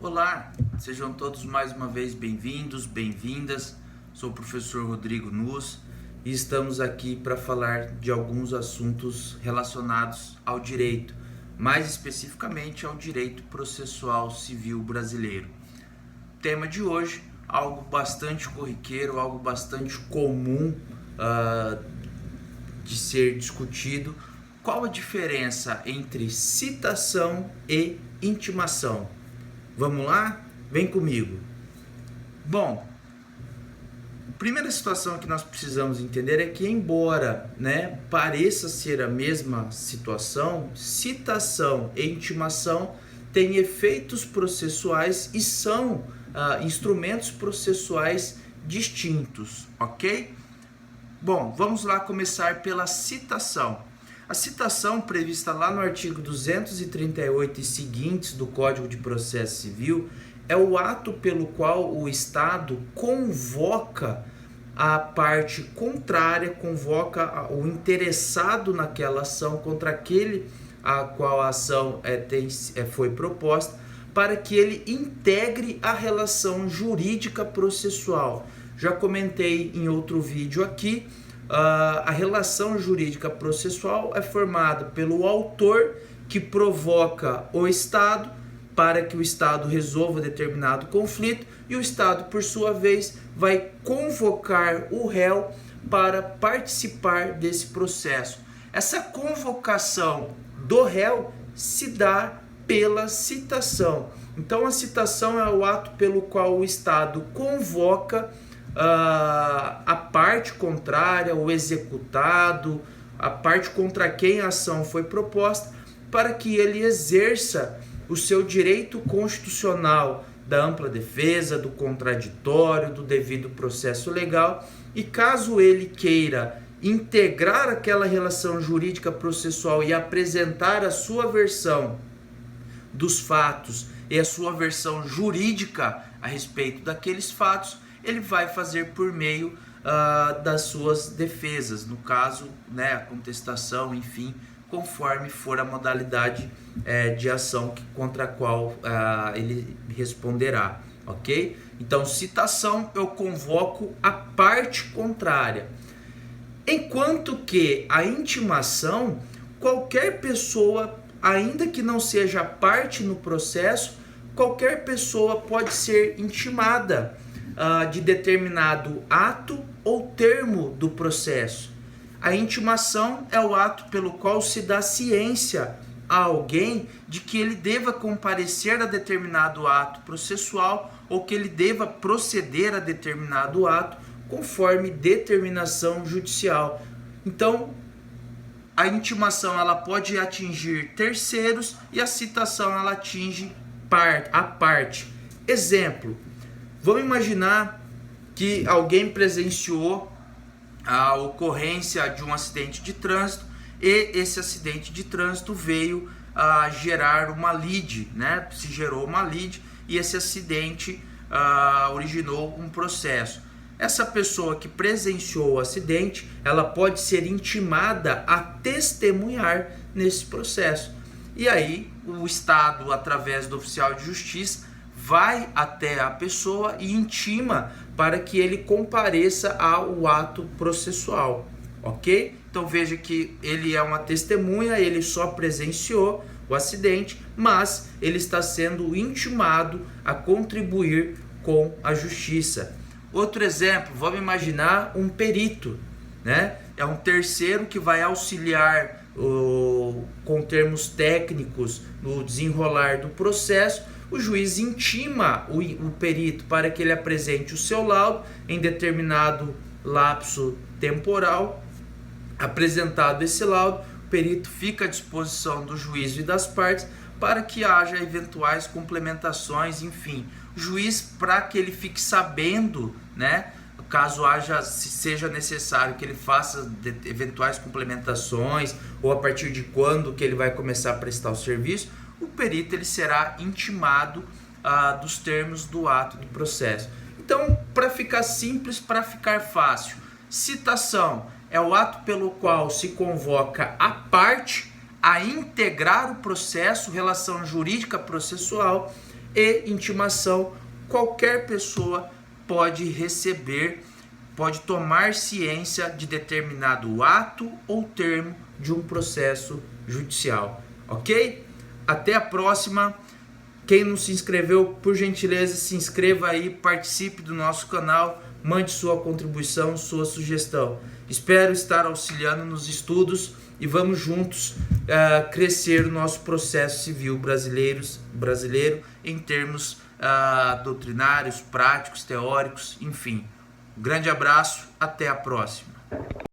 Olá, sejam todos mais uma vez bem-vindos, bem-vindas. Sou o professor Rodrigo Nuss e estamos aqui para falar de alguns assuntos relacionados ao direito, mais especificamente ao direito processual civil brasileiro. O tema de hoje, algo bastante corriqueiro, algo bastante comum de ser discutido. Qual a diferença entre citação e intimação? Vamos lá? Vem comigo. Bom, a primeira situação que nós precisamos entender é que, embora pareça ser a mesma situação, citação e intimação têm efeitos processuais e são instrumentos processuais distintos, ok? Bom, vamos lá começar pela citação. A citação prevista lá no artigo 238 e seguintes do Código de Processo Civil é o ato pelo qual o Estado convoca a parte contrária, convoca o interessado naquela ação contra aquele a qual a ação foi proposta, para que ele integre a relação jurídica processual. Já comentei em outro vídeo aqui. A relação jurídica processual é formada pelo autor que provoca o Estado para que o Estado resolva determinado conflito e o Estado, por sua vez, vai convocar o réu para participar desse processo. Essa convocação do réu se dá pela citação. Então, a citação é o ato pelo qual o Estado convoca a parte contrária, o executado, a parte contra quem a ação foi proposta, para que ele exerça o seu direito constitucional da ampla defesa, do contraditório, do devido processo legal, e caso ele queira integrar aquela relação jurídica processual e apresentar a sua versão dos fatos e a sua versão jurídica a respeito daqueles fatos, ele vai fazer por meio das suas defesas, no caso, a contestação, enfim, conforme for a modalidade de ação contra a qual ele responderá, ok? Então, citação, eu convoco a parte contrária. Enquanto que a intimação, qualquer pessoa, ainda que não seja parte no processo, qualquer pessoa pode ser intimada de determinado ato ou termo do processo. A intimação é o ato pelo qual se dá ciência a alguém de que ele deva comparecer a determinado ato processual ou que ele deva proceder a determinado ato conforme determinação judicial. Então, a intimação ela pode atingir terceiros e a citação ela atinge a parte. Exemplo, vamos imaginar que alguém presenciou a ocorrência de um acidente de trânsito e esse acidente de trânsito veio a gerar uma lide, se gerou uma lide e esse acidente originou um processo. Essa pessoa que presenciou o acidente, ela pode ser intimada a testemunhar nesse processo. E aí o Estado, através do oficial de justiça, vai até a pessoa e intima para que ele compareça ao ato processual, ok? Então veja que ele é uma testemunha, ele só presenciou o acidente, mas ele está sendo intimado a contribuir com a justiça. Outro exemplo, vamos imaginar um perito, É um terceiro que vai auxiliar com termos técnicos no desenrolar do processo. O juiz intima o perito para que ele apresente o seu laudo em determinado lapso temporal. Apresentado esse laudo, o perito fica à disposição do juiz e das partes para que haja eventuais complementações, enfim. O juiz, para que ele fique sabendo, caso seja necessário que ele faça eventuais complementações ou a partir de quando que ele vai começar a prestar o serviço, o perito ele será intimado dos termos do ato do processo. Então, para ficar simples, para ficar fácil, citação é o ato pelo qual se convoca a parte a integrar o processo, relação jurídica processual, E intimação, qualquer pessoa pode receber, pode tomar ciência de determinado ato ou termo de um processo judicial, ok? Até a próxima. Quem não se inscreveu, por gentileza, se inscreva aí, participe do nosso canal, mande sua contribuição, sua sugestão. Espero estar auxiliando nos estudos e vamos juntos crescer o nosso processo civil brasileiro em termos doutrinários, práticos, teóricos, enfim. Um grande abraço, até a próxima.